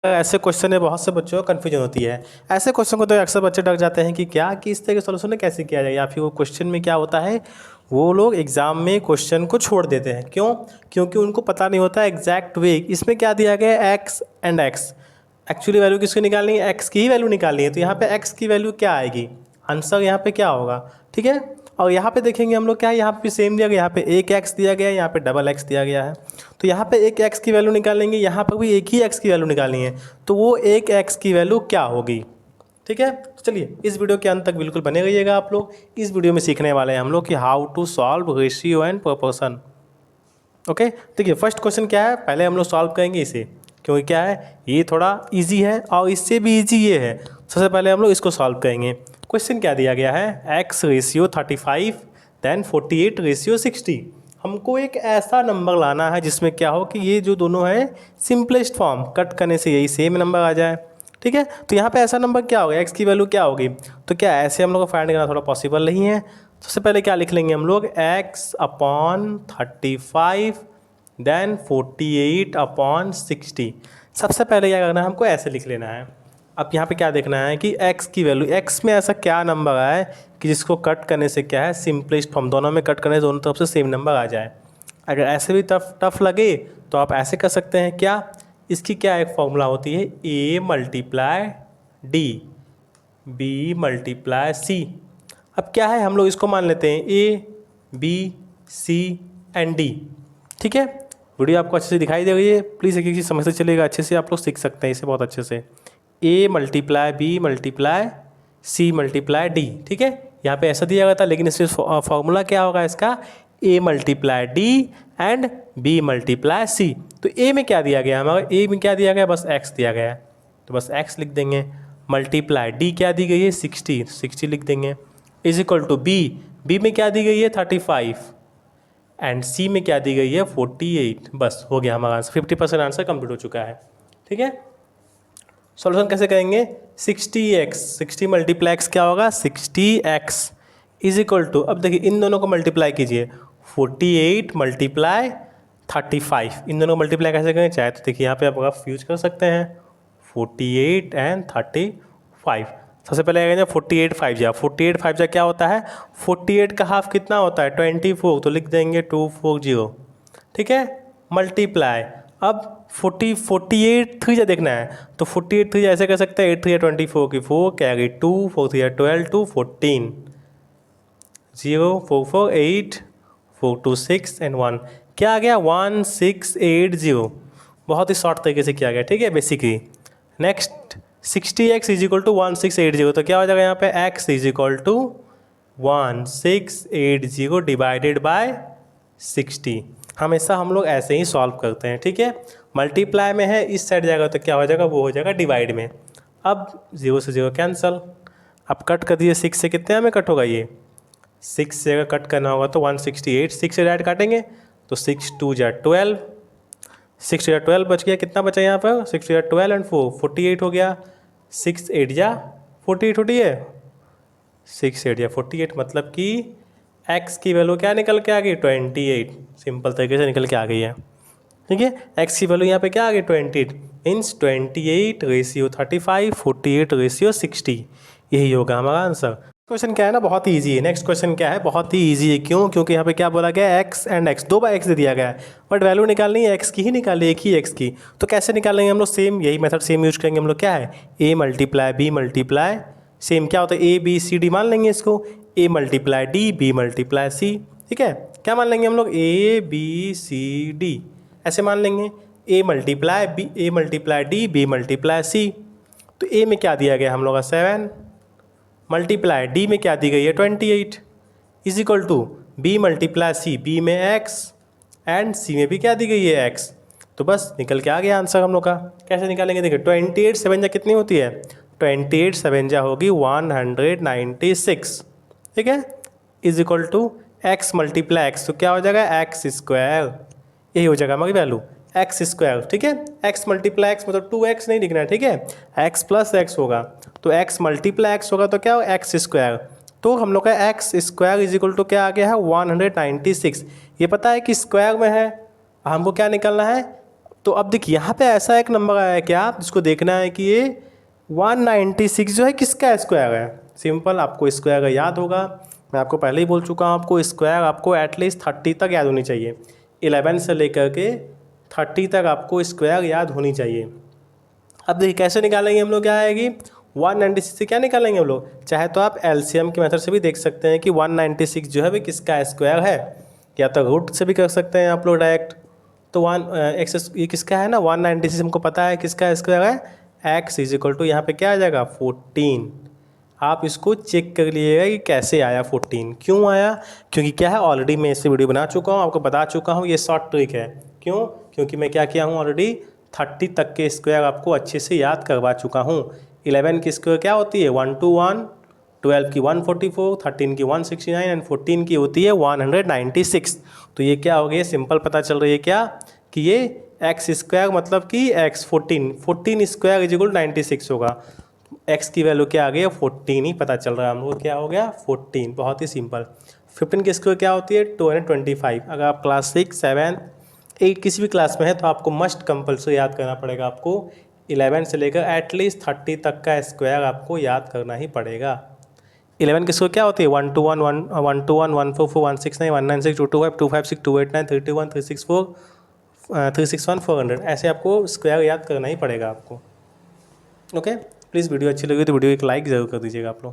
ऐसे क्वेश्चन में बहुत से बच्चों को कन्फ्यूजन होती है। ऐसे क्वेश्चन को तो अक्सर बच्चे डर जाते हैं कि क्या कि इस तरह के सॉल्यूशन कैसे किया जाए, या फिर वो क्वेश्चन में क्या होता है, वो लोग एग्जाम में क्वेश्चन को छोड़ देते हैं। क्यों? क्योंकि उनको पता नहीं होता एग्जैक्ट वे इसमें क्या दिया गया है, x and x. Actually value किसकी निकालनी है? एक्स की ही वैल्यू निकालनी है। तो यहाँ पे एक्स की वैल्यू क्या आएगी, आंसर यहाँ पे क्या होगा, ठीक है। और यहाँ पे देखेंगे हम लोग क्या है, यहाँ पे सेम दिया गया, यहाँ पे एक एक्स दिया गया है, यहाँ पे डबल एक्स दिया गया है। तो यहाँ पे एक एक्स की वैल्यू निकालेंगे, यहाँ पर भी एक ही एक्स की वैल्यू निकालनी है। तो वो एक एक्स की वैल्यू क्या होगी, ठीक है। तो चलिए इस वीडियो के अंत तक बिल्कुल बने रहिएगा आप लोग। इस वीडियो में सीखने वाले हैं हम लोग कि how to solve ratio and proportion. Okay, देखिए फर्स्ट क्वेश्चन क्या है, पहले हम लोग सॉल्व करेंगे इसे, क्योंकि क्या है ये थोड़ा इजी है और इससे भी इजी ये है। सबसे पहले हम लोग इसको सॉल्व करेंगे। क्वेश्चन क्या दिया गया है, एक्स रेशियो 35 देन 48 रेशियो 60। हमको एक ऐसा नंबर लाना है जिसमें क्या हो कि ये जो दोनों है सिंपलेस्ट फॉर्म, कट करने से यही सेम नंबर आ जाए, ठीक है। तो यहाँ पे ऐसा नंबर क्या होगा, एक्स की वैल्यू क्या होगी। तो क्या ऐसे हम लोग को फाइंड करना थोड़ा पॉसिबल नहीं है। सबसे पहले क्या लिख लेंगे हम लोग, एक्स अपॉन 35 देन 48 अपॉन 60। सबसे पहले क्या करना है, हमको ऐसे लिख लेना है। अब यहाँ पे क्या देखना है कि x की वैल्यू, x में ऐसा क्या नंबर आए कि जिसको कट करने से क्या है सिंपलेस्ट फॉर्म, दोनों में कट करने से दोनों तरफ से सेम नंबर आ जाए। अगर ऐसे भी टफ लगे तो आप ऐसे कर सकते हैं, क्या इसकी क्या एक फॉर्मूला होती है, a multiply D B multiply C. अब क्या है, हम लोग इसको मान लेते हैं a b c and d, ठीक है। वीडियो आपको अच्छे से दिखाई दे रही है, प्लीज़ एक एक चीज़ समझते चलेगा, अच्छे से आप लोग सीख सकते हैं इसे बहुत अच्छे से। a multiply B multiply C multiply D, ठीक है। यहाँ पे ऐसा दिया गया था, लेकिन इसमें फॉर्मूला क्या होगा इसका, a multiply D and b multiply C. तो a में क्या दिया गया हमारा, a में क्या दिया गया, बस x दिया गया है, तो बस x लिख देंगे। मल्टीप्लाई डी क्या दी गई है, 60 लिख देंगे। इज इक्वल टू बी में क्या दी गई है 35 एंड सी में क्या दी गई है 48। बस हो गया हमारा आंसर, 50% आंसर कंप्लीट हो चुका है, ठीक है। सॉल्यूशन कैसे करेंगे, 60x 60 मल्टीप्लाई एक्स क्या होगा 60x इज इक्वल टू, अब देखिए इन दोनों को मल्टीप्लाई कीजिए, 48 मल्टीप्लाई 35। इन दोनों को मल्टीप्लाई कैसे करें, चाहे तो देखिए यहाँ पे आप रफ यूज कर सकते हैं, 48 एंड 35। सबसे पहले कहेंगे 48 5 जा, 48 5 जा क्या होता है, 48 का हाफ कितना होता है 24, तो लिख देंगे 240, ठीक है। मल्टीप्लाई, अब 48 3 जा देखना है, तो 48 3 जा ऐसे कर सकते हैं, 8 3 24 की 4 कैरी 2 4 3 12 2 14 0 4 4 8 4 2 6 एंड 1 क्या आ गया 1680। बहुत ही शॉर्ट तरीके से किया गया, ठीक है basically. Next 60x is equal to 1680, तो क्या हो जाएगा यहाँ पे x is equal to 1680 divided by 60। हमेशा हम लोग ऐसे ही सॉल्व करते हैं, ठीक है। मल्टीप्लाई में है, इस साइड जाएगा तो क्या हो जाएगा, वो हो जाएगा डिवाइड में। अब 0 से 0 कैंसल, अब कट कर दिए 6 से, कितने हमें कट होगा, ये 6 से अगर कट करना होगा तो 168, 6 से डायरेक्ट काटेंगे तो 6 2 जा 12, 6 या 12 बच गया, कितना बचा यहाँ पर 6 या 12 एंड 4 48 हो गया, 6 8 जा 48 होती है, 6 8 या 48, मतलब कि x की वैल्यू क्या निकल के आ गई 28। सिंपल तरीके से निकल के आ गई है, ठीक है। x की वैल्यू यहाँ पे क्या आ गई 28, मीन्स 28 रेशियो 35 48 रेशियो 60, यही होगा हमारा आंसर। क्वेश्चन क्या है ना, बहुत ही ईजी है। नेक्स्ट क्वेश्चन क्या है, बहुत ही ईजी है, क्यों, क्योंकि यहाँ पे क्या बोला गया है, x and x, 2 bar x दे दिया गया है, बट वैल्यू निकालनी है x की ही निकालनी है, एक ही x की। तो कैसे निकालेंगे हम लोग, सेम यही मेथड सेम यूज करेंगे हम लोग, क्या है a multiply B multiply, same क्या होता है a b c d मान लेंगे इसको, a multiply D B multiply C, ठीक है। क्या मान लेंगे हम लोग, a b c d ऐसे मान लेंगे, a multiply D B multiply C. तो a में क्या दिया गया हम लोग का 7 मल्टीप्लाई डी में क्या दी गई है 28 is equal to B multiply C, B में x एंड सी में भी क्या दी गई है x। तो बस निकल के आ गया आंसर हम लोग का। कैसे निकालेंगे, देखिए 28 7 जा कितनी होती है, 28 7 जा होगी 196, ठीक है, is equal to x multiply X, तो क्या हो जाएगा एक्स स्क्वायर, यही हो जाएगा हमारी वैल्यू एक्स स्क्वायर, ठीक है। x मल्टीप्लाई एक्स मतलब 2x नहीं लिखना है, ठीक है, x प्लस एक्स होगा, तो x मल्टीप्लाई एक्स होगा तो क्या हो एक्स स्क्वायर। तो हम लोग का X square is equal to क्या आ गया है 196। ये पता है कि स्क्वायर में है, हमको क्या निकालना है, तो अब देखिए यहाँ पे ऐसा एक नंबर आया है क्या, जिसको देखना है कि ये 196 जो है किसका स्क्वायर है। सिंपल, आपको स्क्वायर याद होगा, मैं आपको पहले ही बोल चुका हूँ, आपको स्क्वायर आपको एटलीस्ट 30 तक याद होनी चाहिए। 11 से लेकर के 30 तक आपको स्क्वायर याद होनी चाहिए। अब देखिए कैसे निकालेंगे हम लोग, क्या आएगी 196 से क्या निकालेंगे हम लोग, चाहे तो आप एलसीएम के मेथड से भी देख सकते हैं कि 196 जो है वो किसका स्क्वायर है, या तो रूट से भी कर सकते हैं आप लोग डायरेक्ट। तो एक्स ये किसका है ना, 196 हमको पता है किसका स्क्वायर है, एक्स इज इक्वल टू यहाँ पे क्या आ जाएगा 14। आप इसको चेक कर लीजिएगा कि कैसे आया 14, क्यों आया, क्योंकि क्या है ऑलरेडी मैं इससे वीडियो बना चुका हूँ, आपको बता चुका हूँ, ये शॉर्ट ट्रिक है। क्यों, क्योंकि मैं क्या किया हूँ ऑलरेडी 30 तक के स्क्वायर आपको अच्छे से याद करवा चुका हूँ। 11 की स्क्वायर क्या होती है 121, 12 की 144, 13 की 169 एंड 14 की होती है 196। तो ये क्या हो गया, सिंपल पता चल रही है क्या कि ये एक्स स्क्वायर मतलब कि एक्स 14 स्क्वायर इज इक्वल 96 होगा। एक्स की वैल्यू क्या आ गई है 14 ही पता चल रहा है हम लोग, क्या हो गया 14, बहुत ही सिंपल। 15 की स्क्वायर क्या होती है 225। अगर आप क्लास 6, 7, 8 किसी भी क्लास में है तो आपको मस्ट कंपल्सरी याद करना पड़ेगा, आपको 11 से लेकर एटलीस्ट 30 तक का स्क्वायर आपको याद करना ही पड़ेगा। 11 की स्क्वायर क्या होती है 121, 121, 144, 169, 196, 225, 256, 289, 321, 364, 361, 400, ऐसे आपको स्क्वायर याद करना ही पड़ेगा आपको। ओके, प्लीज़ वीडियो अच्छी लगी तो वीडियो एक लाइक ज़रूर कर दीजिएगा आप लोग।